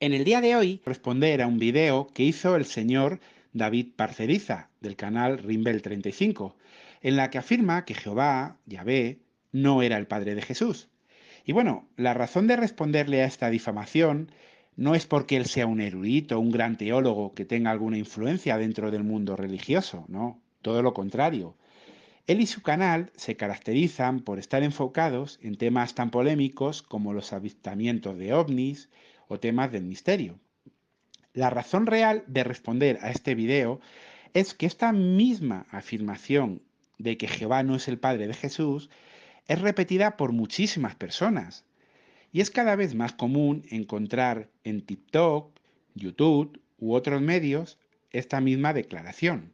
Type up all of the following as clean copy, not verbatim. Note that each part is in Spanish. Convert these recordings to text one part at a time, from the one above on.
En el día de hoy, responder a un video que hizo el señor David Parceriza, del canal Rimbel 35, en la que afirma que Jehová, Yahvé, no era el padre de Jesús. Y bueno, la razón de responderle a esta difamación no es porque él sea un erudito, un gran teólogo que tenga alguna influencia dentro del mundo religioso, no, todo lo contrario. Él y su canal se caracterizan por estar enfocados en temas tan polémicos como los avistamientos de ovnis o temas del misterio. La razón real de responder a este video es que esta misma afirmación de que Jehová no es el Padre de Jesús es repetida por muchísimas personas y es cada vez más común encontrar en TikTok, YouTube u otros medios esta misma declaración.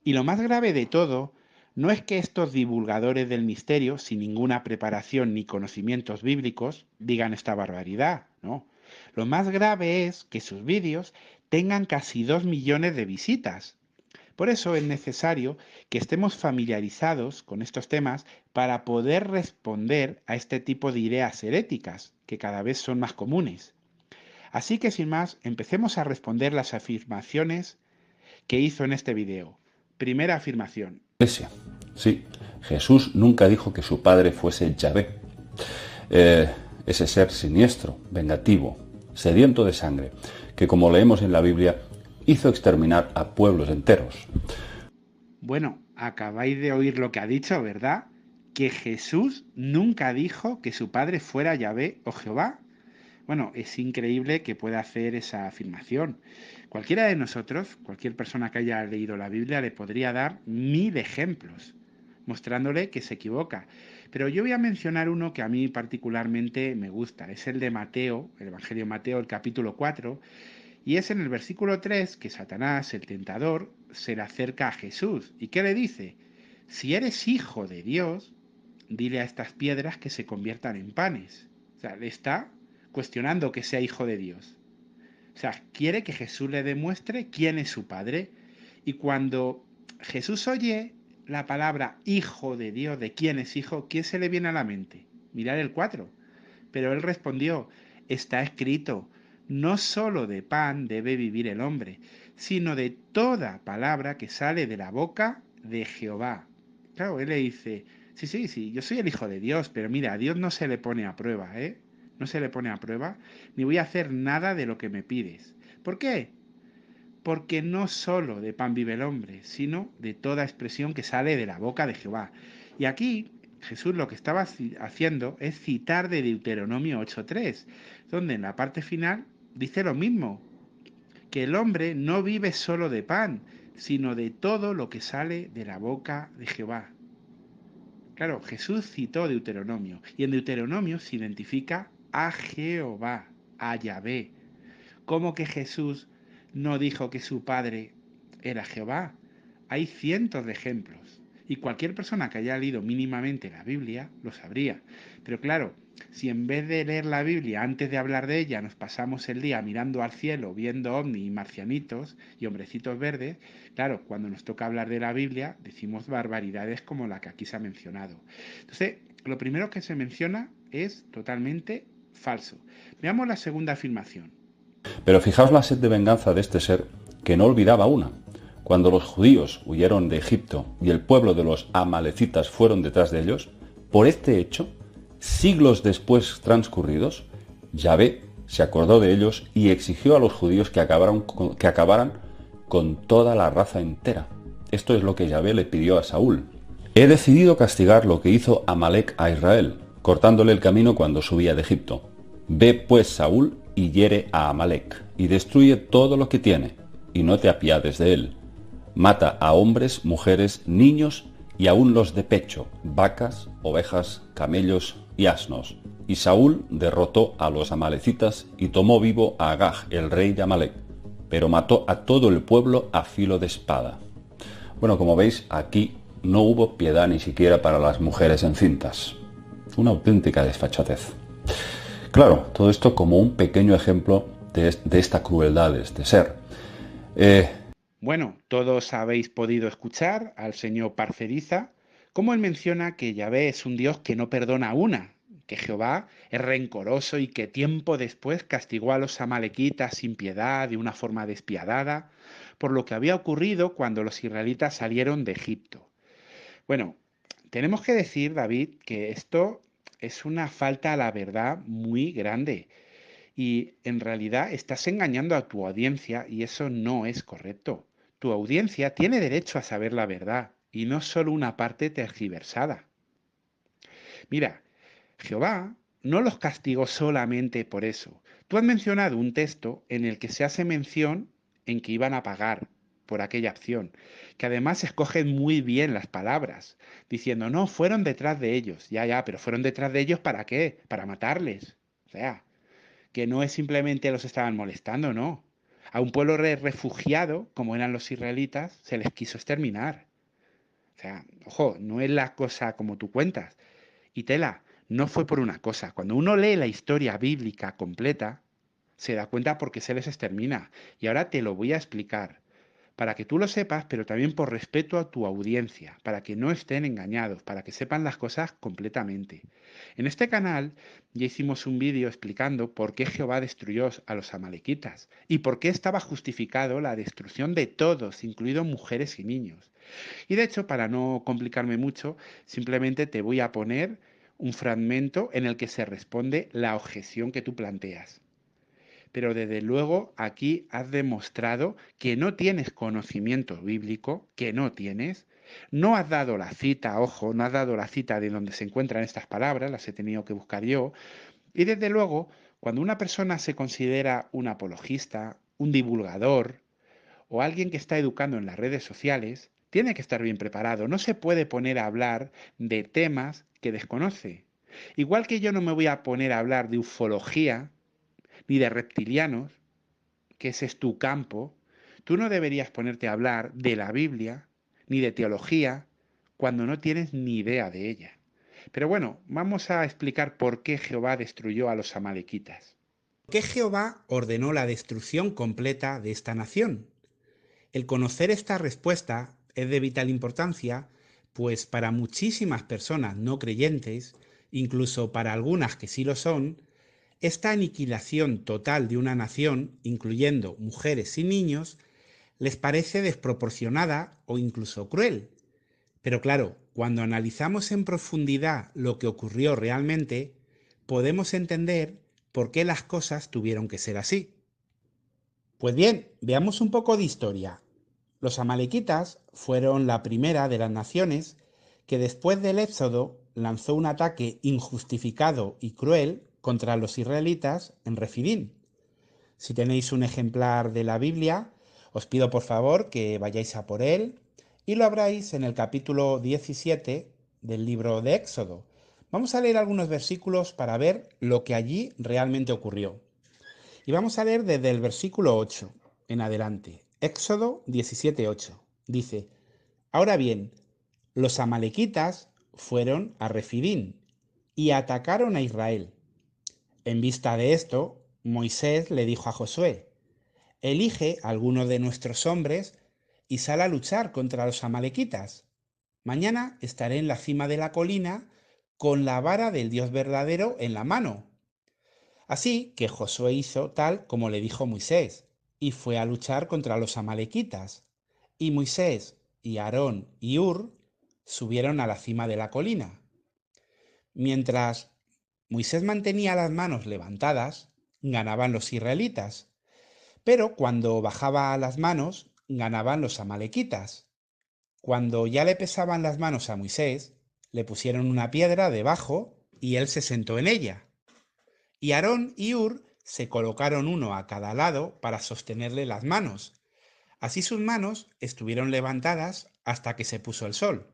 Y lo más grave de todo no es que estos divulgadores del misterio, sin ninguna preparación ni conocimientos bíblicos, digan esta barbaridad, no. Lo más grave es que sus vídeos tengan casi 2 millones de visitas. Por eso es necesario que estemos familiarizados con estos temas para poder responder a este tipo de ideas heréticas, que cada vez son más comunes. Así que sin más, empecemos a responder las afirmaciones que hizo en este video. Primera afirmación. Iglesia. Sí, Jesús nunca dijo que su padre fuese Yahvé, ese ser siniestro, vengativo, sediento de sangre, que como leemos en la Biblia, hizo exterminar a pueblos enteros. Bueno, acabáis de oír lo que ha dicho, ¿verdad? Que Jesús nunca dijo que su padre fuera Yahvé o Jehová. Bueno, es increíble que pueda hacer esa afirmación. Cualquiera de nosotros, cualquier persona que haya leído la Biblia, le podría dar 1000 ejemplos, mostrándole que se equivoca. Pero yo voy a mencionar uno que a mí particularmente me gusta. Es el de Mateo, el Evangelio de Mateo, el capítulo 4, y es en el versículo 3 que Satanás, el tentador, se le acerca a Jesús. ¿Y qué le dice? Si eres hijo de Dios, dile a estas piedras que se conviertan en panes. O sea, le está cuestionando que sea hijo de Dios. O sea, quiere que Jesús le demuestre quién es su padre. Y cuando Jesús oye la palabra hijo de Dios, de quién es hijo, ¿quién se le viene a la mente? Mirad el 4. Pero él respondió, está escrito, no solo de pan debe vivir el hombre, sino de toda palabra que sale de la boca de Jehová. Claro, él le dice, sí, yo soy el hijo de Dios, pero mira, a Dios no se le pone a prueba, ¿eh? No se le pone a prueba, ni voy a hacer nada de lo que me pides. ¿Por qué? Porque no solo de pan vive el hombre, sino de toda expresión que sale de la boca de Jehová. Y aquí Jesús lo que estaba haciendo es citar de Deuteronomio 8.3, donde en la parte final dice lo mismo, que el hombre no vive solo de pan, sino de todo lo que sale de la boca de Jehová. Claro, Jesús citó Deuteronomio, y en Deuteronomio se identifica a Jehová, a Yahvé. ¿Cómo que Jesús no dijo que su padre era Jehová? Hay cientos de ejemplos. Y cualquier persona que haya leído mínimamente la Biblia lo sabría. Pero claro, si en vez de leer la Biblia antes de hablar de ella nos pasamos el día mirando al cielo, viendo ovnis y marcianitos y hombrecitos verdes, claro, cuando nos toca hablar de la Biblia decimos barbaridades como la que aquí se ha mencionado. Entonces, lo primero que se menciona es totalmente falso. Veamos la segunda afirmación. Pero fijaos la sed de venganza de este ser que no olvidaba una. Cuando los judíos huyeron de Egipto y el pueblo de los amalecitas fueron detrás de ellos, por este hecho, siglos después transcurridos, Yahvé se acordó de ellos y exigió a los judíos que acabaran con toda la raza entera. Esto es lo que Yahvé le pidió a Saúl. He decidido castigar lo que hizo Amalec a Israel, cortándole el camino cuando subía de Egipto. Ve pues, Saúl, y hiere a Amalec, y destruye todo lo que tiene, y no te apiades de él. Mata a hombres, mujeres, niños, y aun los de pecho, vacas, ovejas, camellos y asnos. Y Saúl derrotó a los amalecitas y tomó vivo a Agag, el rey de Amalec, pero mató a todo el pueblo a filo de espada. Bueno, como veis, aquí no hubo piedad ni siquiera para las mujeres encintas. Una auténtica desfachatez. Claro, todo esto como un pequeño ejemplo de esta crueldad de este ser. Bueno, todos habéis podido escuchar al señor Parceriza, cómo él menciona que Yahvé es un Dios que no perdona una, que Jehová es rencoroso y que tiempo después castigó a los amalequitas sin piedad, de una forma despiadada, por lo que había ocurrido cuando los israelitas salieron de Egipto. Bueno, tenemos que decir, David, que esto es una falta a la verdad muy grande y en realidad estás engañando a tu audiencia y eso no es correcto. Tu audiencia tiene derecho a saber la verdad y no solo una parte tergiversada. Mira, Jehová no los castigó solamente por eso. Tú has mencionado un texto en el que se hace mención en que iban a pagar por aquella acción, que además escogen muy bien las palabras, diciendo, no, fueron detrás de ellos. Ya, pero fueron detrás de ellos ¿para qué? Para matarles. O sea, que no es simplemente los estaban molestando, no. A un pueblo refugiado, como eran los israelitas, se les quiso exterminar. O sea, ojo, no es la cosa como tú cuentas. Y tela, no fue por una cosa. Cuando uno lee la historia bíblica completa, se da cuenta por qué se les extermina. Y ahora te lo voy a explicar, para que tú lo sepas, pero también por respeto a tu audiencia, para que no estén engañados, para que sepan las cosas completamente. En este canal ya hicimos un vídeo explicando por qué Jehová destruyó a los amalequitas y por qué estaba justificado la destrucción de todos, incluidos mujeres y niños. Y de hecho, para no complicarme mucho, simplemente te voy a poner un fragmento en el que se responde la objeción que tú planteas. Pero desde luego aquí has demostrado que no tienes conocimiento bíblico, que no tienes. No has dado la cita, ojo, no has dado la cita de donde se encuentran estas palabras, las he tenido que buscar yo. Y desde luego, cuando una persona se considera un apologista, un divulgador, o alguien que está educando en las redes sociales, tiene que estar bien preparado. No se puede poner a hablar de temas que desconoce. Igual que yo no me voy a poner a hablar de ufología ni de reptilianos, que ese es tu campo, tú no deberías ponerte a hablar de la Biblia ni de teología cuando no tienes ni idea de ella. Pero bueno, vamos a explicar por qué Jehová destruyó a los amalequitas. ¿Por qué Jehová ordenó la destrucción completa de esta nación? El conocer esta respuesta es de vital importancia, pues para muchísimas personas no creyentes, incluso para algunas que sí lo son, esta aniquilación total de una nación, incluyendo mujeres y niños, les parece desproporcionada o incluso cruel. Pero claro, cuando analizamos en profundidad lo que ocurrió realmente, podemos entender por qué las cosas tuvieron que ser así. Pues bien, veamos un poco de historia. Los amalequitas fueron la primera de las naciones que después del Éxodo lanzó un ataque injustificado y cruel contra los israelitas en Refidín. Si tenéis un ejemplar de la Biblia, os pido por favor que vayáis a por él y lo abráis en el capítulo 17 del libro de Éxodo. Vamos a leer algunos versículos para ver lo que allí realmente ocurrió. Y vamos a leer desde el versículo 8 en adelante. Éxodo 17:8. Dice, ahora bien, los amalequitas fueron a Refidín y atacaron a Israel. En vista de esto, Moisés le dijo a Josué, elige a alguno de nuestros hombres y sal a luchar contra los amalequitas. Mañana estaré en la cima de la colina con la vara del Dios verdadero en la mano. Así que Josué hizo tal como le dijo Moisés, y fue a luchar contra los amalequitas. Y Moisés y Aarón y Hur subieron a la cima de la colina. Mientras Moisés mantenía las manos levantadas, ganaban los israelitas, pero cuando bajaba las manos, ganaban los amalequitas. Cuando ya le pesaban las manos a Moisés, le pusieron una piedra debajo y él se sentó en ella. Y Aarón y Hur se colocaron uno a cada lado para sostenerle las manos. Así sus manos estuvieron levantadas hasta que se puso el sol.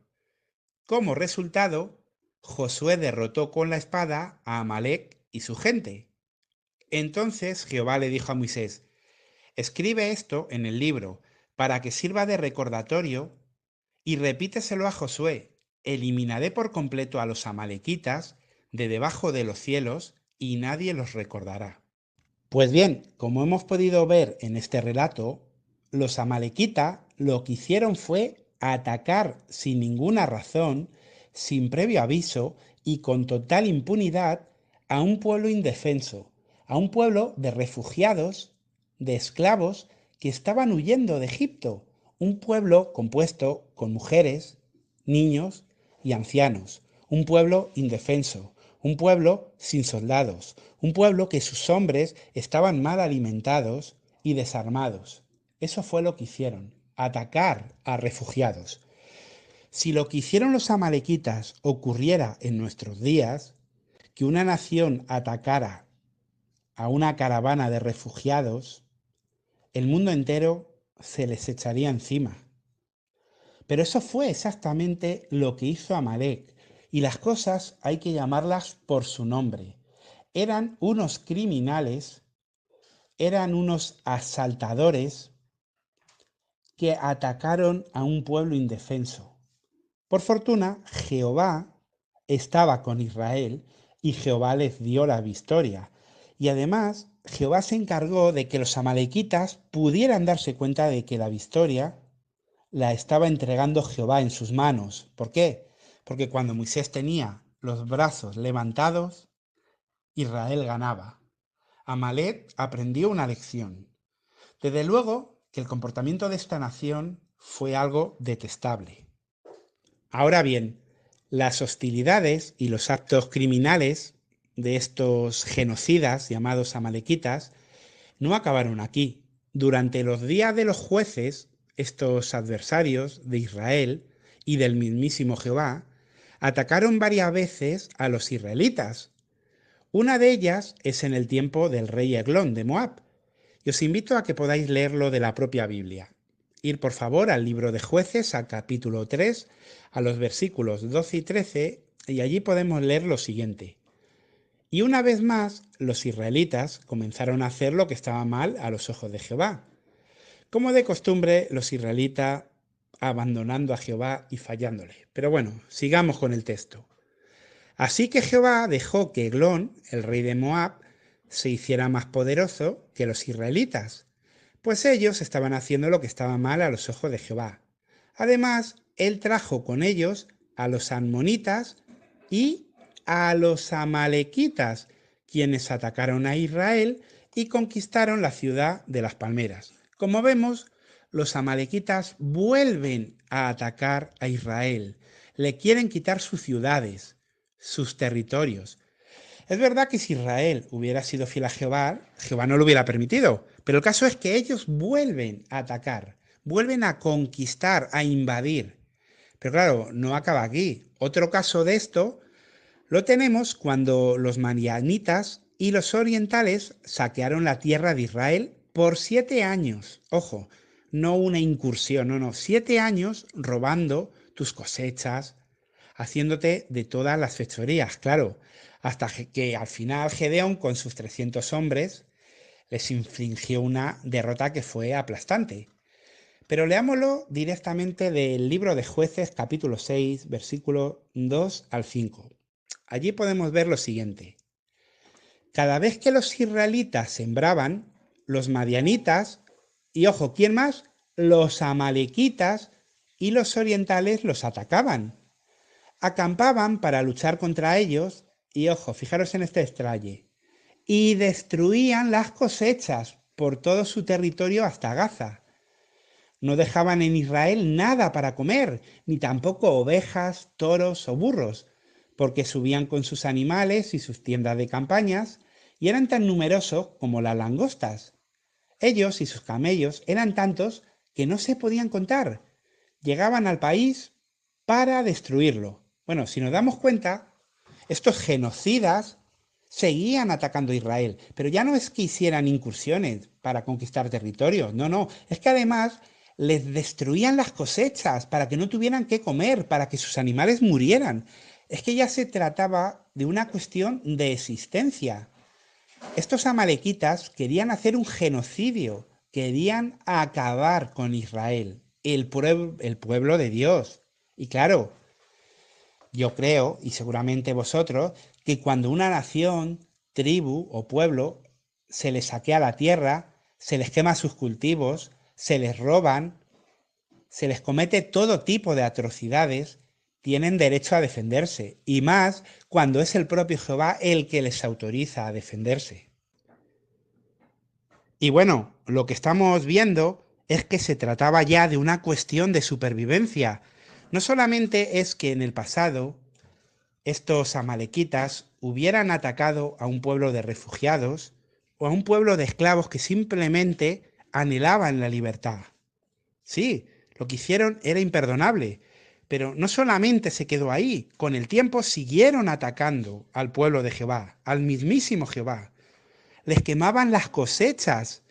Como resultado, Josué derrotó con la espada a Amalec y su gente. Entonces Jehová le dijo a Moisés, escribe esto en el libro para que sirva de recordatorio y repíteselo a Josué. Eliminaré por completo a los amalequitas de debajo de los cielos y nadie los recordará. Pues bien, como hemos podido ver en este relato, los amalequitas lo que hicieron fue atacar sin ninguna razón, sin previo aviso y con total impunidad a un pueblo indefenso, a un pueblo de refugiados, de esclavos que estaban huyendo de Egipto, un pueblo compuesto con mujeres, niños y ancianos, un pueblo indefenso, un pueblo sin soldados, un pueblo que sus hombres estaban mal alimentados y desarmados. Eso fue lo que hicieron, atacar a refugiados. Si lo que hicieron los amalequitas ocurriera en nuestros días, que una nación atacara a una caravana de refugiados, el mundo entero se les echaría encima. Pero eso fue exactamente lo que hizo Amalek, y las cosas hay que llamarlas por su nombre. Eran unos criminales, eran unos asaltadores que atacaron a un pueblo indefenso. Por fortuna, Jehová estaba con Israel y Jehová les dio la victoria. Y además, Jehová se encargó de que los amalequitas pudieran darse cuenta de que la victoria la estaba entregando Jehová en sus manos. ¿Por qué? Porque cuando Moisés tenía los brazos levantados, Israel ganaba. Amalek aprendió una lección. Desde luego que el comportamiento de esta nación fue algo detestable. Ahora bien, las hostilidades y los actos criminales de estos genocidas llamados amalequitas no acabaron aquí. Durante los días de los jueces, estos adversarios de Israel y del mismísimo Jehová atacaron varias veces a los israelitas. Una de ellas es en el tiempo del rey Eglón de Moab, y os invito a que podáis leerlo de la propia Biblia. Ir por favor al libro de Jueces, al capítulo 3, a los versículos 12 y 13, y allí podemos leer lo siguiente. Y una vez más, los israelitas comenzaron a hacer lo que estaba mal a los ojos de Jehová. Como de costumbre, los israelitas abandonando a Jehová y fallándole. Pero bueno, sigamos con el texto. Así que Jehová dejó que Eglón, el rey de Moab, se hiciera más poderoso que los israelitas, pues ellos estaban haciendo lo que estaba mal a los ojos de Jehová. Además, él trajo con ellos a los amonitas y a los amalequitas, quienes atacaron a Israel y conquistaron la ciudad de las palmeras. Como vemos, los amalequitas vuelven a atacar a Israel, le quieren quitar sus ciudades, sus territorios. Es verdad que si Israel hubiera sido fiel a Jehová, Jehová no lo hubiera permitido, pero el caso es que ellos vuelven a atacar, vuelven a conquistar, a invadir. Pero claro, no acaba aquí. Otro caso de esto lo tenemos cuando los madianitas y los orientales saquearon la tierra de Israel por 7 años. Ojo, no una incursión, no, 7 años robando tus cosechas, haciéndote de todas las fechorías, claro, hasta que al final Gedeón, con sus 300 hombres, les infligió una derrota que fue aplastante. Pero leámoslo directamente del libro de Jueces, capítulo 6, versículo 2 al 5. Allí podemos ver lo siguiente. Cada vez que los israelitas sembraban, los madianitas, y ojo, ¿quién más? Los amalequitas y los orientales los atacaban. Acampaban para luchar contra ellos, y ojo, fijaros en este detalle, y destruían las cosechas por todo su territorio hasta Gaza. No dejaban en Israel nada para comer, ni tampoco ovejas, toros o burros, porque subían con sus animales y sus tiendas de campañas, y eran tan numerosos como las langostas. Ellos y sus camellos eran tantos que no se podían contar. Llegaban al país para destruirlo. Bueno, si nos damos cuenta, estos genocidas seguían atacando a Israel, pero ya no es que hicieran incursiones para conquistar territorios, no, es que además les destruían las cosechas para que no tuvieran qué comer, para que sus animales murieran. Es que ya se trataba de una cuestión de existencia. Estos amalequitas querían hacer un genocidio, querían acabar con Israel, el pueblo de Dios. Y claro, yo creo, y seguramente vosotros, que cuando una nación, tribu o pueblo se les saquea la tierra, se les quema sus cultivos, se les roban, se les comete todo tipo de atrocidades, tienen derecho a defenderse, y más cuando es el propio Jehová el que les autoriza a defenderse. Y bueno, lo que estamos viendo es que se trataba ya de una cuestión de supervivencia. No solamente es que en el pasado estos amalequitas hubieran atacado a un pueblo de refugiados o a un pueblo de esclavos que simplemente anhelaban la libertad. Sí, lo que hicieron era imperdonable, pero no solamente se quedó ahí, con el tiempo siguieron atacando al pueblo de Jehová, al mismísimo Jehová. Les quemaban las cosechas.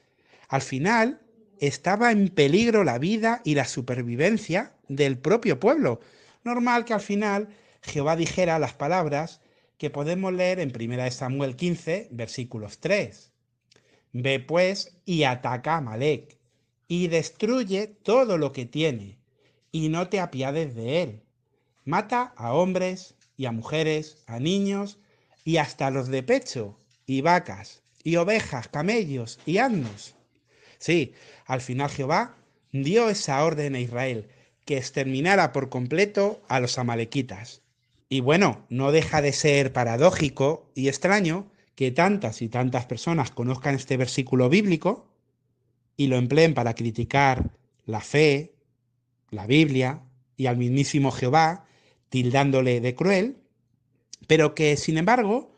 Al final estaba en peligro la vida y la supervivencia del propio pueblo. Normal que al final Jehová dijera las palabras que podemos leer en 1 Samuel 15, versículos 3. Ve pues y ataca a Amalec y destruye todo lo que tiene y no te apiades de él. Mata a hombres y a mujeres, a niños y hasta los de pecho, y vacas, y ovejas, camellos y asnos. Sí, al final Jehová dio esa orden a Israel, que exterminara por completo a los amalequitas. Y bueno, no deja de ser paradójico y extraño que tantas y tantas personas conozcan este versículo bíblico y lo empleen para criticar la fe, la Biblia y al mismísimo Jehová, tildándole de cruel, pero que, sin embargo,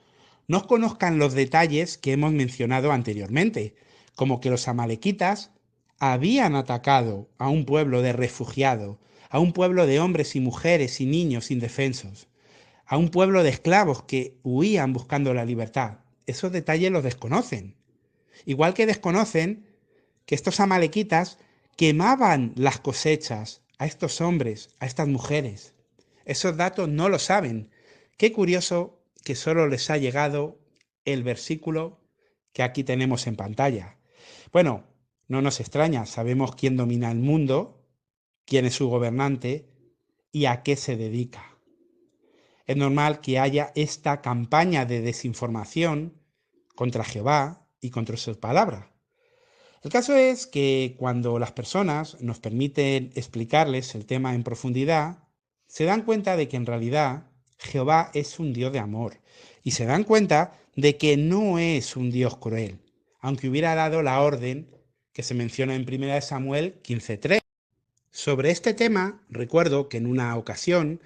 no conozcan los detalles que hemos mencionado anteriormente, como que los amalequitas habían atacado a un pueblo de refugiados, a un pueblo de hombres y mujeres y niños indefensos, a un pueblo de esclavos que huían buscando la libertad. Esos detalles los desconocen. Igual que desconocen que estos amalequitas quemaban las cosechas a estos hombres, a estas mujeres. Esos datos no lo saben. Qué curioso que solo les ha llegado el versículo que aquí tenemos en pantalla. Bueno, no nos extraña, sabemos quién domina el mundo, quién es su gobernante y a qué se dedica. Es normal que haya esta campaña de desinformación contra Jehová y contra sus palabras. El caso es que cuando las personas nos permiten explicarles el tema en profundidad, se dan cuenta de que en realidad Jehová es un Dios de amor y se dan cuenta de que no es un Dios cruel, aunque hubiera dado la orden que se menciona en 1 Samuel 15:3. Sobre este tema, recuerdo que en una ocasión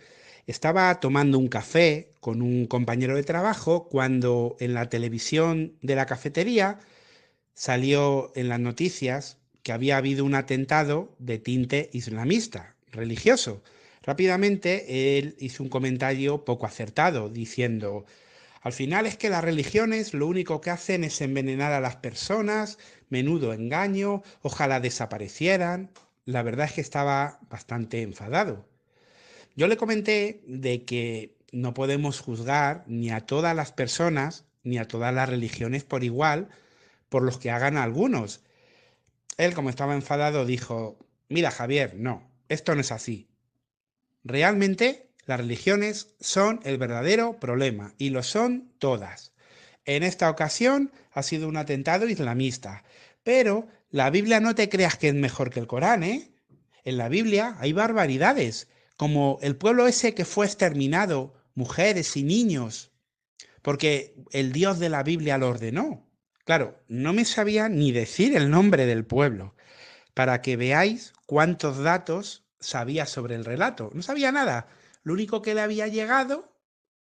estaba tomando un café con un compañero de trabajo cuando en la televisión de la cafetería salió en las noticias que había habido un atentado de tinte islamista, religioso. Rápidamente él hizo un comentario poco acertado, diciendo: al final es que las religiones lo único que hacen es envenenar a las personas, menudo engaño, ojalá desaparecieran. La verdad es que estaba bastante enfadado. Yo le comenté de que no podemos juzgar ni a todas las personas ni a todas las religiones por igual por los que hagan algunos. Él, como estaba enfadado, dijo: mira, Javier, no, esto no es así. Realmente las religiones son el verdadero problema y lo son todas. En esta ocasión ha sido un atentado islamista, pero la Biblia no te creas que es mejor que el Corán, ¿eh? En la Biblia hay barbaridades, como el pueblo ese que fue exterminado, mujeres y niños, porque el Dios de la Biblia lo ordenó. Claro, no me sabía ni decir el nombre del pueblo, para que veáis cuántos datos sabía sobre el relato. No sabía nada. Lo único que le había llegado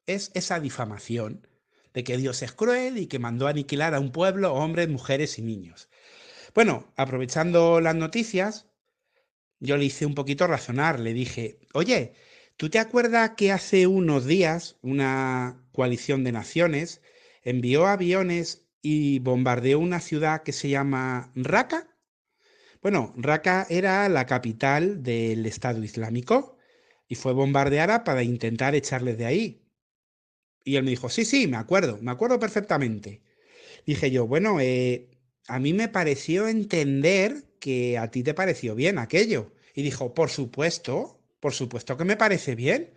es esa difamación de que Dios es cruel y que mandó aniquilar a un pueblo, hombres, mujeres y niños. Bueno, aprovechando las noticias, yo le hice un poquito razonar. Le dije: oye, ¿tú te acuerdas que hace unos días una coalición de naciones envió aviones y bombardeó una ciudad que se llama Raqqa? Bueno, Raqqa era la capital del Estado Islámico y fue bombardeada para intentar echarles de ahí. Y él me dijo: sí, sí, me acuerdo perfectamente. Dije yo: bueno, a mí me pareció entender que a ti te pareció bien aquello. Y dijo: por supuesto que me parece bien,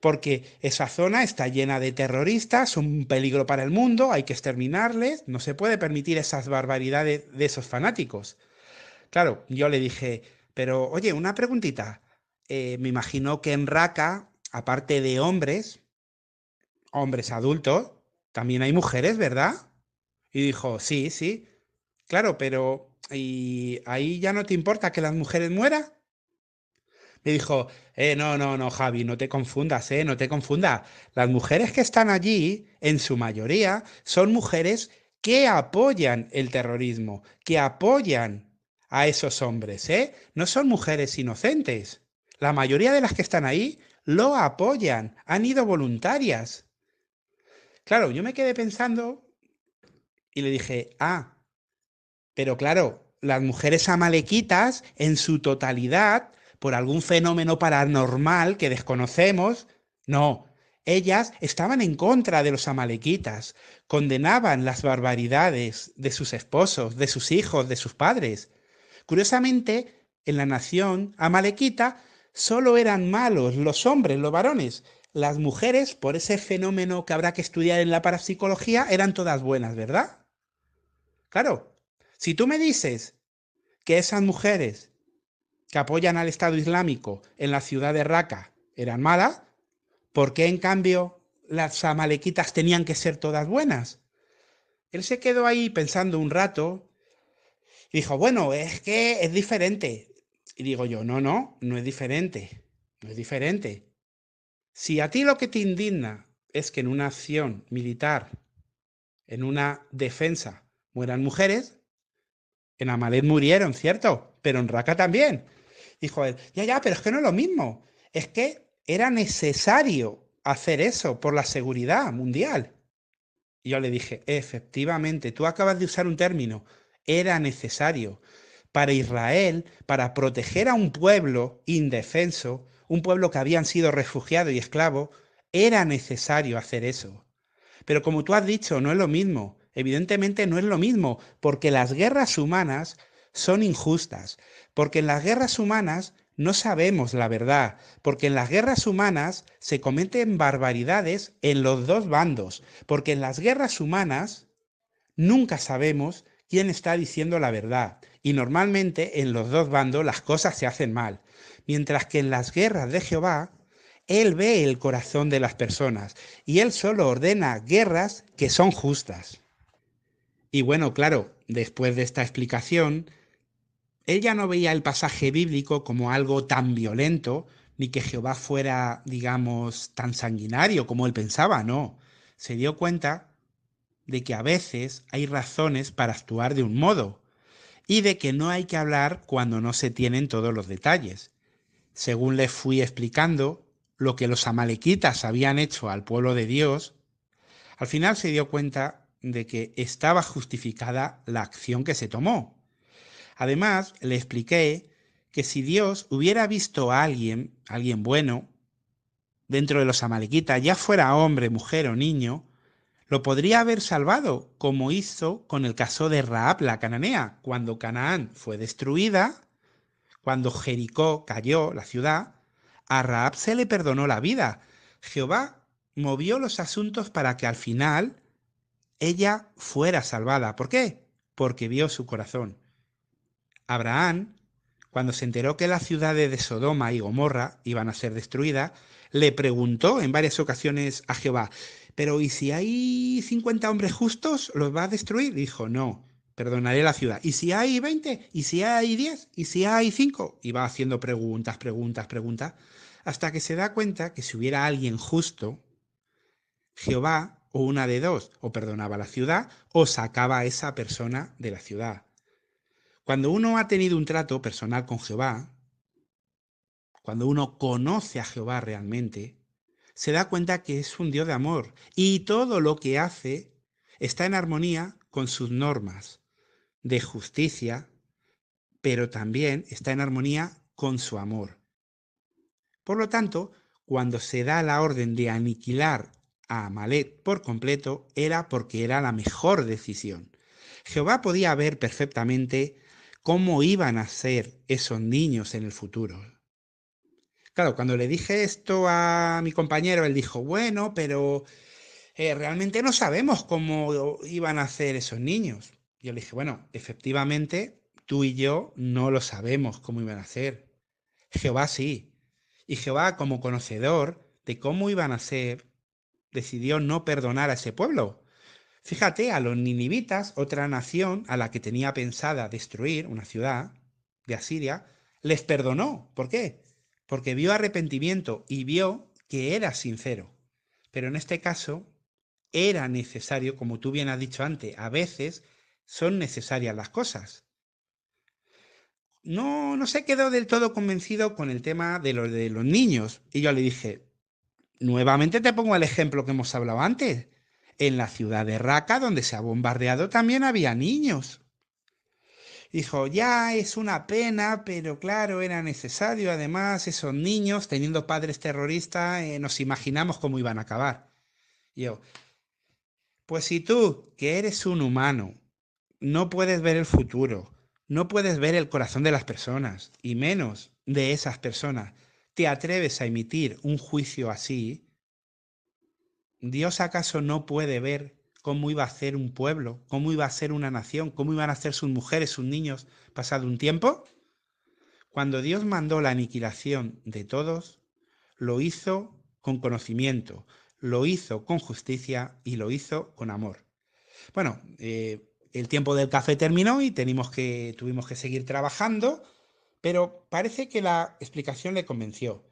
porque esa zona está llena de terroristas, son un peligro para el mundo, hay que exterminarles, no se puede permitir esas barbaridades de esos fanáticos. Claro, yo le dije: pero oye, una preguntita. Me imagino que en Raqqa aparte de hombres adultos, también hay mujeres, ¿verdad? Y dijo, sí, sí, claro, pero ¿y ahí ya no te importa que las mujeres mueran? Me dijo, no, no, no, Javi, no te confundas, no te confundas. Las mujeres que están allí, en su mayoría, son mujeres que apoyan el terrorismo, que apoyan a esos hombres, ¿eh? No son mujeres inocentes. La mayoría de las que están ahí lo apoyan, han ido voluntarias. Claro, yo me quedé pensando y le dije, pero claro, las mujeres amalequitas, en su totalidad, por algún fenómeno paranormal que desconocemos, no, ellas estaban en contra de los amalequitas, condenaban las barbaridades de sus esposos, de sus hijos, de sus padres. Curiosamente, en la nación amalequita solo eran malos los hombres, los varones. Las mujeres, por ese fenómeno que habrá que estudiar en la parapsicología, eran todas buenas, ¿verdad? Claro, si tú me dices que esas mujeres que apoyan al Estado Islámico en la ciudad de Raqqa eran malas, ¿por qué en cambio las amalequitas tenían que ser todas buenas? Él se quedó ahí pensando un rato y dijo, bueno, es que es diferente. Y digo yo, no, no, no es diferente, no es diferente. Si a ti lo que te indigna es que en una acción militar, en una defensa, mueran mujeres, en Amalek murieron, ¿cierto? Pero en Raqqa también. Dijo él, ya, ya, pero es que no es lo mismo. Es que era necesario hacer eso por la seguridad mundial. Y yo le dije, efectivamente, tú acabas de usar un término, era necesario. Para Israel, para proteger a un pueblo indefenso, un pueblo que habían sido refugiado y esclavo, era necesario hacer eso. Pero como tú has dicho, no es lo mismo. Evidentemente no es lo mismo, porque las guerras humanas son injustas, porque en las guerras humanas no sabemos la verdad, porque en las guerras humanas se cometen barbaridades en los dos bandos, porque en las guerras humanas nunca sabemos quién está diciendo la verdad, y normalmente en los dos bandos las cosas se hacen mal, mientras que en las guerras de Jehová él ve el corazón de las personas y él solo ordena guerras que son justas. Y bueno, claro, después de esta explicación, él ya no veía el pasaje bíblico como algo tan violento, ni que Jehová fuera, digamos, tan sanguinario como él pensaba, no. Se dio cuenta de que a veces hay razones para actuar de un modo y de que no hay que hablar cuando no se tienen todos los detalles. Según les fui explicando lo que los amalequitas habían hecho al pueblo de Dios, al final se dio cuenta de que estaba justificada la acción que se tomó. Además, le expliqué que si Dios hubiera visto a alguien bueno, dentro de los amalequitas, ya fuera hombre, mujer o niño, lo podría haber salvado, como hizo con el caso de Rahab la cananea, cuando Canaán fue destruida. Cuando Jericó cayó, la ciudad, a Rahab se le perdonó la vida. Jehová movió los asuntos para que al final ella fuera salvada. ¿Por qué? Porque vio su corazón. Abraham, cuando se enteró que las ciudades de Sodoma y Gomorra iban a ser destruidas, le preguntó en varias ocasiones a Jehová, pero ¿y si hay 50 hombres justos, los va a destruir? Dijo, no, perdonaré la ciudad. ¿Y si hay 20? ¿Y si hay 10? ¿Y si hay 5? Y va haciendo preguntas, preguntas, preguntas, hasta que se da cuenta que si hubiera alguien justo, Jehová, o una de dos, o perdonaba la ciudad, o sacaba a esa persona de la ciudad. Cuando uno ha tenido un trato personal con Jehová, cuando uno conoce a Jehová realmente, se da cuenta que es un Dios de amor y todo lo que hace está en armonía con sus normas de justicia, pero también está en armonía con su amor. Por lo tanto, cuando se da la orden de aniquilar a Amalek por completo, era porque era la mejor decisión. Jehová podía ver perfectamente cómo iban a ser esos niños en el futuro. Claro, cuando le dije esto a mi compañero, él dijo, bueno, pero realmente no sabemos cómo iban a ser esos niños. Yo le dije, bueno, efectivamente, tú y yo no lo sabemos cómo iban a ser. Jehová sí. Y Jehová, como conocedor de cómo iban a ser, decidió no perdonar a ese pueblo. Fíjate, a los ninivitas, otra nación a la que tenía pensada destruir, una ciudad de Asiria, les perdonó. ¿Por qué? Porque vio arrepentimiento y vio que era sincero. Pero en este caso era necesario, como tú bien has dicho antes, a veces son necesarias las cosas. No se quedó del todo convencido con el tema de los niños. Y yo le dije, nuevamente te pongo el ejemplo que hemos hablado antes. En la ciudad de Raqqa, donde se ha bombardeado, también había niños. Dijo, ya es una pena, pero claro, era necesario. Además, esos niños, teniendo padres terroristas, nos imaginamos cómo iban a acabar. Y yo, pues si tú, que eres un humano, no puedes ver el futuro, no puedes ver el corazón de las personas, y menos de esas personas, te atreves a emitir un juicio así, ¿Dios acaso no puede ver cómo iba a ser un pueblo, cómo iba a ser una nación, cómo iban a ser sus mujeres, sus niños, pasado un tiempo? Cuando Dios mandó la aniquilación de todos, lo hizo con conocimiento, lo hizo con justicia y lo hizo con amor. Bueno, el tiempo del café terminó y tuvimos que seguir trabajando, pero parece que la explicación le convenció.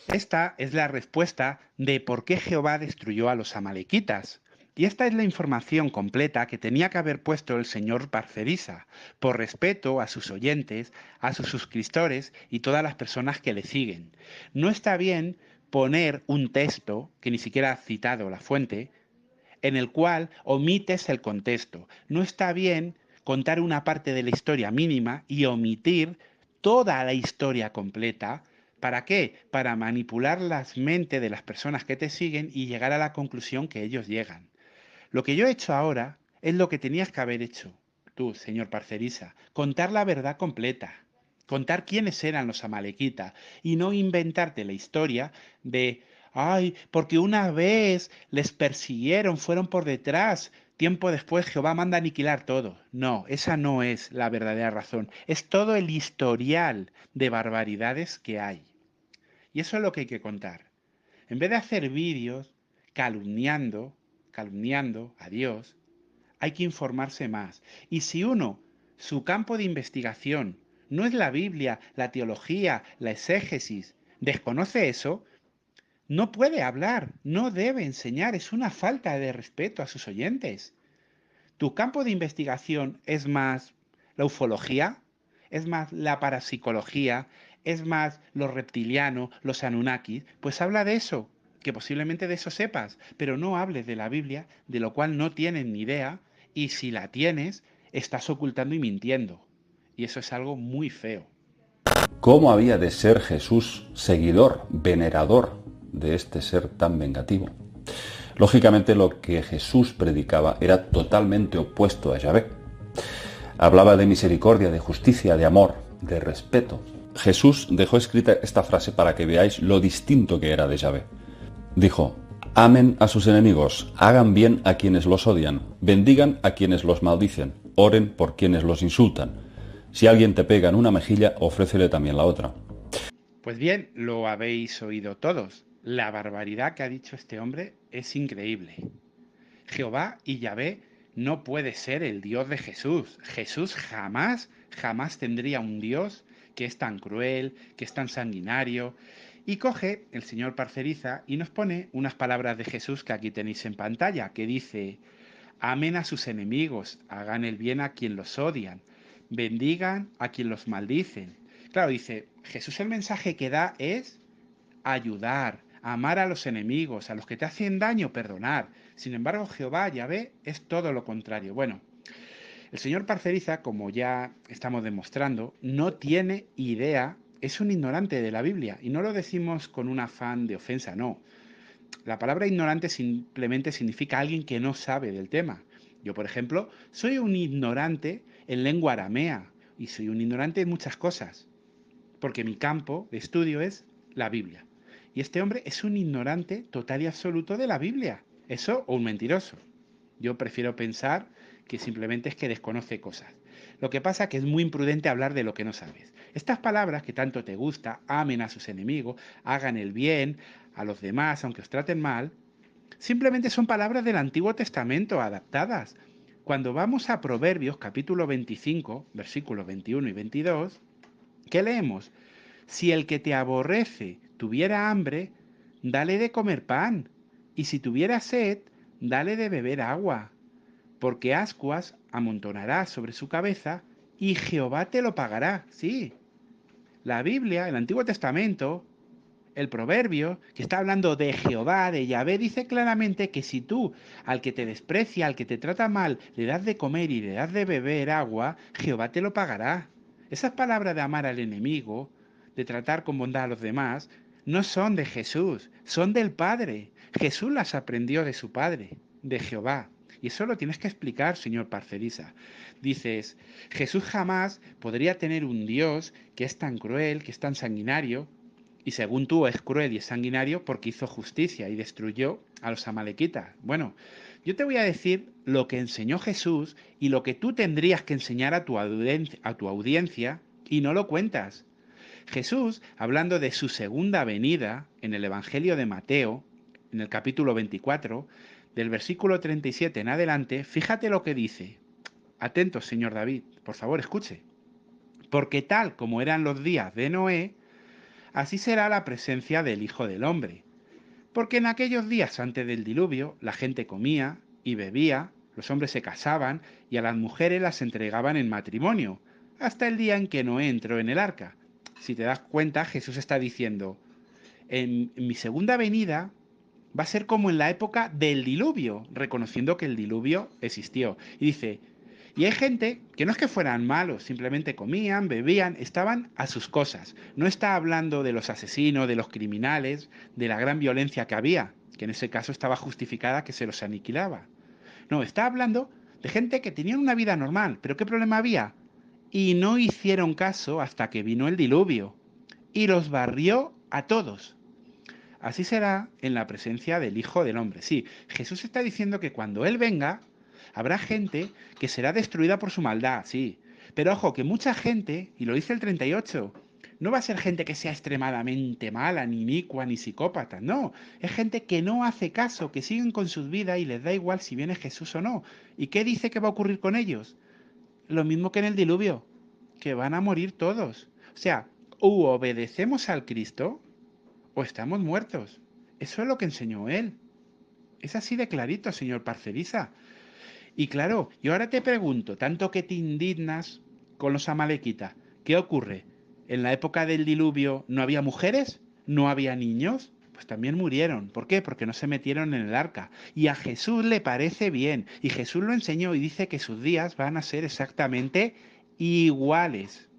Esta es la respuesta de por qué Jehová destruyó a los amalequitas. Y esta es la información completa que tenía que haber puesto el señor Parcerisa, por respeto a sus oyentes, a sus suscriptores y todas las personas que le siguen. No está bien poner un texto, que ni siquiera ha citado la fuente, en el cual omites el contexto. No está bien contar una parte de la historia mínima y omitir toda la historia completa. ¿Para qué? Para manipular las mentes de las personas que te siguen y llegar a la conclusión que ellos llegan. Lo que yo he hecho ahora es lo que tenías que haber hecho tú, señor Parcerisa, contar la verdad completa, contar quiénes eran los amalequitas y no inventarte la historia de, ay, porque una vez les persiguieron, fueron por detrás, tiempo después Jehová manda aniquilar todo. No, esa no es la verdadera razón, es todo el historial de barbaridades que hay. Y eso es lo que hay que contar. En vez de hacer vídeos calumniando a Dios, hay que informarse más. Y si uno, su campo de investigación, no es la Biblia, la teología, la exégesis, desconoce eso, no puede hablar, no debe enseñar, es una falta de respeto a sus oyentes. ¿Tu campo de investigación es más la ufología? ¿Es más la parapsicología? ¿Es más los reptilianos, los anunnakis? Pues habla de eso, que posiblemente de eso sepas, pero no hables de la Biblia, de lo cual no tienes ni idea, y si la tienes, estás ocultando y mintiendo. Y eso es algo muy feo. ¿Cómo había de ser Jesús seguidor, venerador de este ser tan vengativo? Lógicamente lo que Jesús predicaba era totalmente opuesto a Yahvé. Hablaba de misericordia, de justicia, de amor, de respeto. Jesús dejó escrita esta frase para que veáis lo distinto que era de Yahvé. Dijo, amen a sus enemigos, hagan bien a quienes los odian, bendigan a quienes los maldicen, oren por quienes los insultan. Si alguien te pega en una mejilla, ofrécele también la otra. Pues bien, lo habéis oído todos. La barbaridad que ha dicho este hombre es increíble. Jehová y Yahvé no puede ser el Dios de Jesús. Jesús jamás tendría un Dios que es tan cruel, que es tan sanguinario. Y coge el señor Parceriza y nos pone unas palabras de Jesús que aquí tenéis en pantalla, que dice, amen a sus enemigos, hagan el bien a quien los odian, bendigan a quien los maldicen. Claro, dice, Jesús el mensaje que da es ayudar, amar a los enemigos, a los que te hacen daño, perdonar. Sin embargo, Jehová, Yahvé, es todo lo contrario. Bueno, el señor Parceriza, como ya estamos demostrando, no tiene idea, es un ignorante de la Biblia. Y no lo decimos con un afán de ofensa, no. La palabra ignorante simplemente significa alguien que no sabe del tema. Yo, por ejemplo, soy un ignorante en lengua aramea y soy un ignorante en muchas cosas, porque mi campo de estudio es la Biblia. Y este hombre es un ignorante total y absoluto de la Biblia. Eso o un mentiroso. Yo prefiero pensar que simplemente es que desconoce cosas. Lo que pasa es que es muy imprudente hablar de lo que no sabes. Estas palabras que tanto te gusta, amen a sus enemigos, hagan el bien, a los demás, aunque os traten mal, simplemente son palabras del Antiguo Testamento adaptadas. Cuando vamos a Proverbios capítulo 25, versículos 21 y 22, ¿qué leemos? Si el que te aborrece tuviera hambre, dale de comer pan, y si tuviera sed, dale de beber agua, porque ascuas amontonarás sobre su cabeza, y Jehová te lo pagará. Sí, la Biblia, el Antiguo Testamento, el proverbio, que está hablando de Jehová, de Yahvé, dice claramente que si tú al que te desprecia, al que te trata mal, le das de comer y le das de beber agua, Jehová te lo pagará. Esas palabras de amar al enemigo, de tratar con bondad a los demás, no son de Jesús, son del Padre. Jesús las aprendió de su Padre, de Jehová. Y eso lo tienes que explicar, señor Parcerisa. Dices, Jesús jamás podría tener un Dios que es tan cruel, que es tan sanguinario, y según tú es cruel y es sanguinario porque hizo justicia y destruyó a los amalequitas. Bueno, yo te voy a decir lo que enseñó Jesús y lo que tú tendrías que enseñar a tu audiencia y no lo cuentas. Jesús, hablando de su segunda venida en el Evangelio de Mateo, en el capítulo 24, del versículo 37 en adelante, fíjate lo que dice. Atentos, señor David, por favor, escuche. Porque tal como eran los días de Noé, así será la presencia del Hijo del Hombre. Porque en aquellos días antes del diluvio, la gente comía y bebía, los hombres se casaban y a las mujeres las entregaban en matrimonio, hasta el día en que Noé entró en el arca. Si te das cuenta, Jesús está diciendo, en mi segunda venida va a ser como en la época del diluvio, reconociendo que el diluvio existió. Y dice, y hay gente que no es que fueran malos, simplemente comían, bebían, estaban a sus cosas. No está hablando de los asesinos, de los criminales, de la gran violencia que había, que en ese caso estaba justificada que se los aniquilaba. No, está hablando de gente que tenía una vida normal, pero ¿qué problema había? Y no hicieron caso hasta que vino el diluvio y los barrió a todos. Así será en la presencia del Hijo del Hombre. Sí, Jesús está diciendo que cuando Él venga, habrá gente que será destruida por su maldad, sí. Pero ojo, que mucha gente, y lo dice el 38, no va a ser gente que sea extremadamente mala, ni inicua, ni psicópata, no. Es gente que no hace caso, que siguen con sus vidas y les da igual si viene Jesús o no. ¿Y qué dice que va a ocurrir con ellos? Lo mismo que en el diluvio, que van a morir todos. O sea, u obedecemos al Cristo o estamos muertos. Eso es lo que enseñó él. Es así de clarito, señor Parcerisa. Y claro, yo ahora te pregunto, tanto que te indignas con los amalequitas, ¿qué ocurre? ¿En la época del diluvio no había mujeres? ¿No había niños? Pues también murieron. ¿Por qué? Porque no se metieron en el arca. Y a Jesús le parece bien. Y Jesús lo enseñó y dice que sus días van a ser exactamente iguales.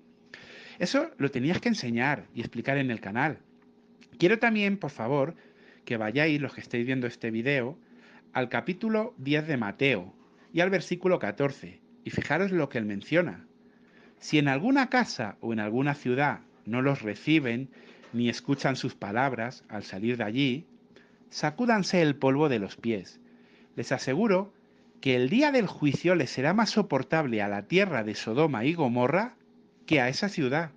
Eso lo tenías que enseñar y explicar en el canal. Quiero también, por favor, que vayáis, los que estéis viendo este video, al capítulo 10 de Mateo y al versículo 14. Y fijaros lo que él menciona. Si en alguna casa o en alguna ciudad no los reciben ni escuchan sus palabras al salir de allí, sacúdanse el polvo de los pies. Les aseguro que el día del juicio les será más soportable a la tierra de Sodoma y Gomorra que a esa ciudad.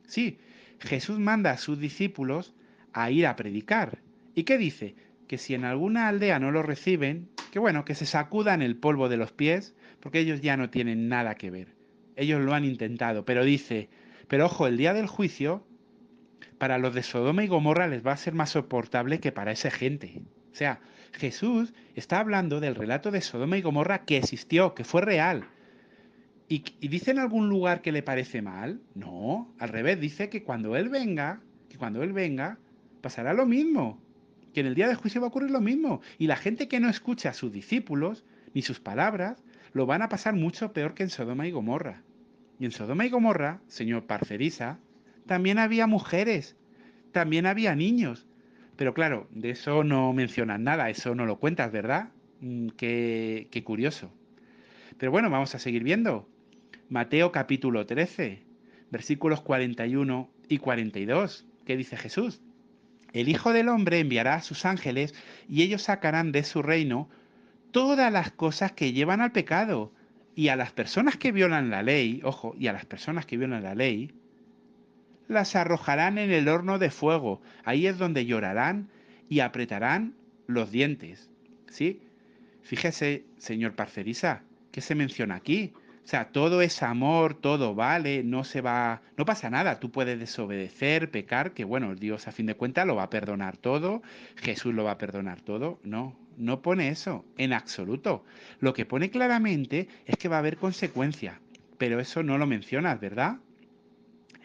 Sí, Jesús manda a sus discípulos a ir a predicar. ¿Y qué dice? Que si en alguna aldea no lo reciben, que bueno, que se sacudan el polvo de los pies, porque ellos ya no tienen nada que ver. Ellos lo han intentado, pero dice, pero ojo, el día del juicio, para los de Sodoma y Gomorra les va a ser más soportable que para esa gente. O sea, Jesús está hablando del relato de Sodoma y Gomorra que existió, que fue real. ¿Y dice en algún lugar que le parece mal? No, al revés, dice que cuando Él venga, pasará lo mismo. Que en el día del juicio va a ocurrir lo mismo. Y la gente que no escucha a sus discípulos, ni sus palabras, lo van a pasar mucho peor que en Sodoma y Gomorra. Y en Sodoma y Gomorra, señor Parcerisa, también había mujeres, también había niños. Pero claro, de eso no mencionas nada, eso no lo cuentas, ¿verdad? Qué curioso. Pero bueno, vamos a seguir viendo. Mateo capítulo 13, versículos 41 y 42. ¿Qué dice Jesús? El Hijo del Hombre enviará a sus ángeles y ellos sacarán de su reino todas las cosas que llevan al pecado. Y a las personas que violan la ley, ojo, y a las personas que violan la ley, las arrojarán en el horno de fuego. Ahí es donde llorarán y apretarán los dientes. ¿Sí? Fíjese, señor Parcerisa, ¿qué se menciona aquí? O sea, todo es amor, todo vale, no pasa nada, tú puedes desobedecer, pecar, que bueno, Dios a fin de cuentas lo va a perdonar todo, Jesús lo va a perdonar todo. No, no pone eso, en absoluto. Lo que pone claramente es que va a haber consecuencias, pero eso no lo mencionas, ¿verdad?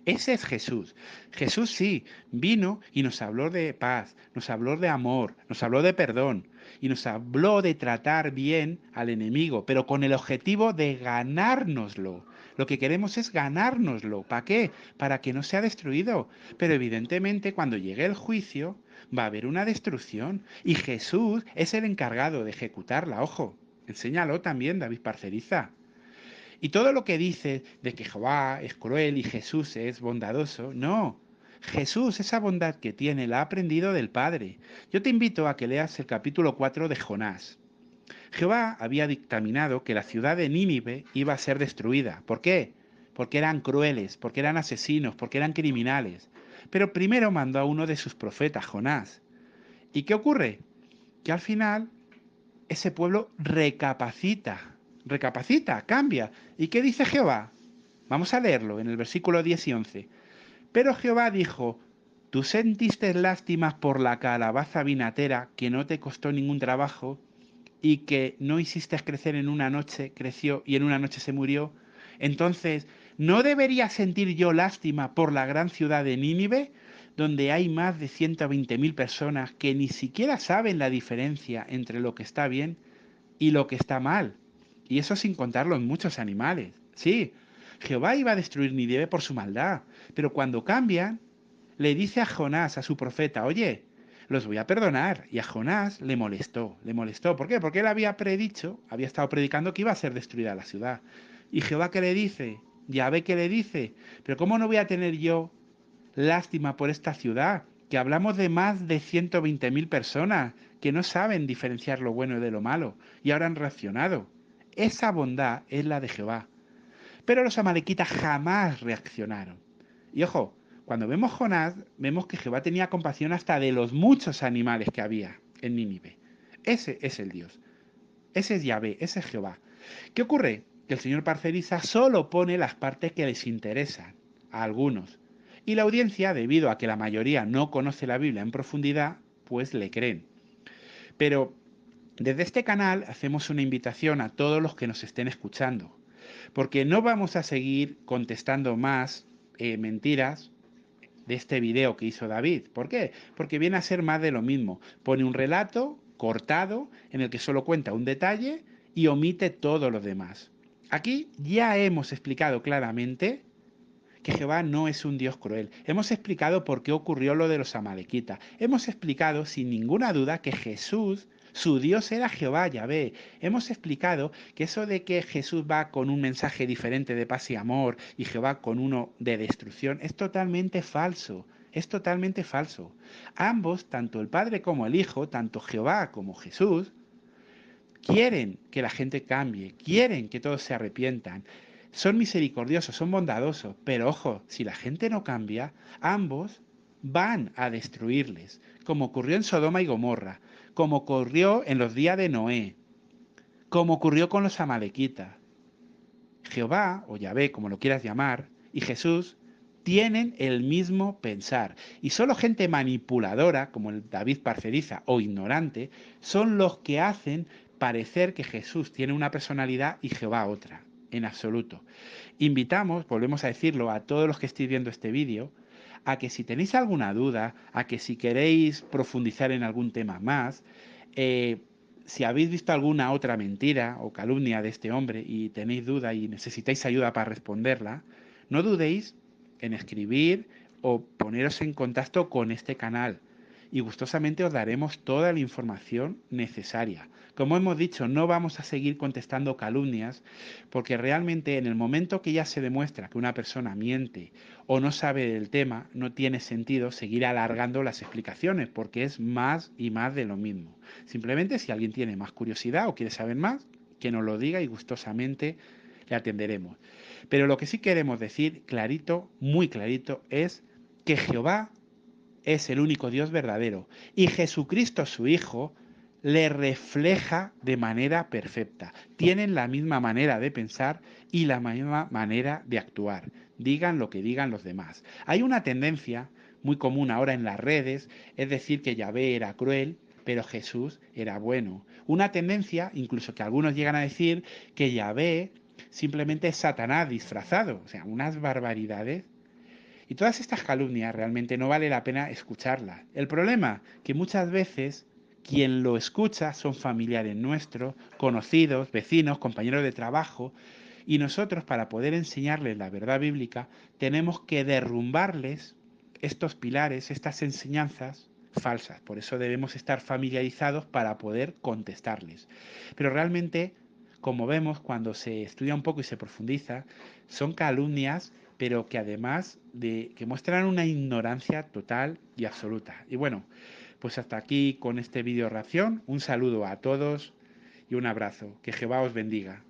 Ese es Jesús. Jesús sí, vino y nos habló de paz, nos habló de amor, nos habló de perdón y nos habló de tratar bien al enemigo, pero con el objetivo de ganárnoslo. Lo que queremos es ganárnoslo. ¿Para qué? Para que no sea destruido. Pero evidentemente cuando llegue el juicio va a haber una destrucción y Jesús es el encargado de ejecutarla. Ojo, enséñalo también, David Parceriza. Y todo lo que dice de que Jehová es cruel y Jesús es bondadoso, no. Jesús, esa bondad que tiene, la ha aprendido del Padre. Yo te invito a que leas el capítulo 4 de Jonás. Jehová había dictaminado que la ciudad de Nínive iba a ser destruida. ¿Por qué? Porque eran crueles, porque eran asesinos, porque eran criminales. Pero primero mandó a uno de sus profetas, Jonás. ¿Y qué ocurre? Que al final ese pueblo recapacita, cambia. ¿Y qué dice Jehová? Vamos a leerlo en el versículo 10 y 11. Pero Jehová dijo, tú sentiste lástimas por la calabaza vinatera que no te costó ningún trabajo y que no hiciste crecer en una noche, creció y en una noche se murió. Entonces, ¿no debería sentir yo lástima por la gran ciudad de Nínive, donde hay más de 120.000 personas que ni siquiera saben la diferencia entre lo que está bien y lo que está mal? Y eso sin contar los muchos animales. Sí, Jehová iba a destruir Nínive por su maldad, pero cuando cambian, le dice a Jonás, a su profeta, oye, los voy a perdonar. Y a Jonás le molestó, le molestó. ¿Por qué? Porque él había predicho, había estado predicando que iba a ser destruida la ciudad. ¿Y Jehová qué le dice? Yahvé qué le dice, pero ¿cómo no voy a tener yo lástima por esta ciudad? Que hablamos de más de 120.000 personas que no saben diferenciar lo bueno de lo malo y ahora han reaccionado. Esa bondad es la de Jehová. Pero los amalequitas jamás reaccionaron. Y ojo, cuando vemos Jonás, vemos que Jehová tenía compasión hasta de los muchos animales que había en Nínive. Ese es el Dios. Ese es Yahvé, ese es Jehová. ¿Qué ocurre? Que el señor Parcerisa solo pone las partes que les interesan a algunos. Y la audiencia, debido a que la mayoría no conoce la Biblia en profundidad, pues le creen. Pero desde este canal hacemos una invitación a todos los que nos estén escuchando, porque no vamos a seguir contestando más mentiras de este video que hizo David. ¿Por qué? Porque viene a ser más de lo mismo. Pone un relato cortado en el que solo cuenta un detalle y omite todo lo demás. Aquí ya hemos explicado claramente que Jehová no es un Dios cruel. Hemos explicado por qué ocurrió lo de los amalequitas. Hemos explicado sin ninguna duda que Jesús, su Dios era Jehová, Yahvé. Hemos explicado que eso de que Jesús va con un mensaje diferente de paz y amor y Jehová con uno de destrucción es totalmente falso. Es totalmente falso. Ambos, tanto el Padre como el Hijo, tanto Jehová como Jesús, quieren que la gente cambie, quieren que todos se arrepientan. Son misericordiosos, son bondadosos, pero ojo, si la gente no cambia, ambos van a destruirles, como ocurrió en Sodoma y Gomorra, como ocurrió en los días de Noé, como ocurrió con los amalequitas. Jehová, o Yahvé, como lo quieras llamar, y Jesús tienen el mismo pensar. Y solo gente manipuladora, como el David Parceriza, o ignorante, son los que hacen parecer que Jesús tiene una personalidad y Jehová otra. En absoluto. Invitamos, volvemos a decirlo, a todos los que estéis viendo este vídeo, a que si tenéis alguna duda, a que si queréis profundizar en algún tema más, si habéis visto alguna otra mentira o calumnia de este hombre y tenéis duda y necesitáis ayuda para responderla, no dudéis en escribir o poneros en contacto con este canal y gustosamente os daremos toda la información necesaria. Como hemos dicho, no vamos a seguir contestando calumnias porque realmente en el momento que ya se demuestra que una persona miente o no sabe del tema, no tiene sentido seguir alargando las explicaciones porque es más y más de lo mismo. Simplemente si alguien tiene más curiosidad o quiere saber más, que nos lo diga y gustosamente le atenderemos. Pero lo que sí queremos decir clarito, muy clarito, es que Jehová es el único Dios verdadero y Jesucristo, su Hijo, le refleja de manera perfecta. Tienen la misma manera de pensar y la misma manera de actuar. Digan lo que digan los demás. Hay una tendencia muy común ahora en las redes, es decir, que Yahvé era cruel, pero Jesús era bueno. Una tendencia, incluso que algunos llegan a decir, que Yahvé simplemente es Satanás disfrazado. O sea, unas barbaridades. Y todas estas calumnias realmente no vale la pena escucharlas. El problema, que muchas veces quien lo escucha son familiares nuestros, conocidos, vecinos, compañeros de trabajo, y nosotros para poder enseñarles la verdad bíblica tenemos que derrumbarles estos pilares, estas enseñanzas falsas. Por eso debemos estar familiarizados para poder contestarles. Pero realmente, como vemos cuando se estudia un poco y se profundiza, son calumnias pero que además de que muestran una ignorancia total y absoluta. Y bueno, pues hasta aquí con este vídeo reacción. Un saludo a todos y un abrazo. Que Jehová os bendiga.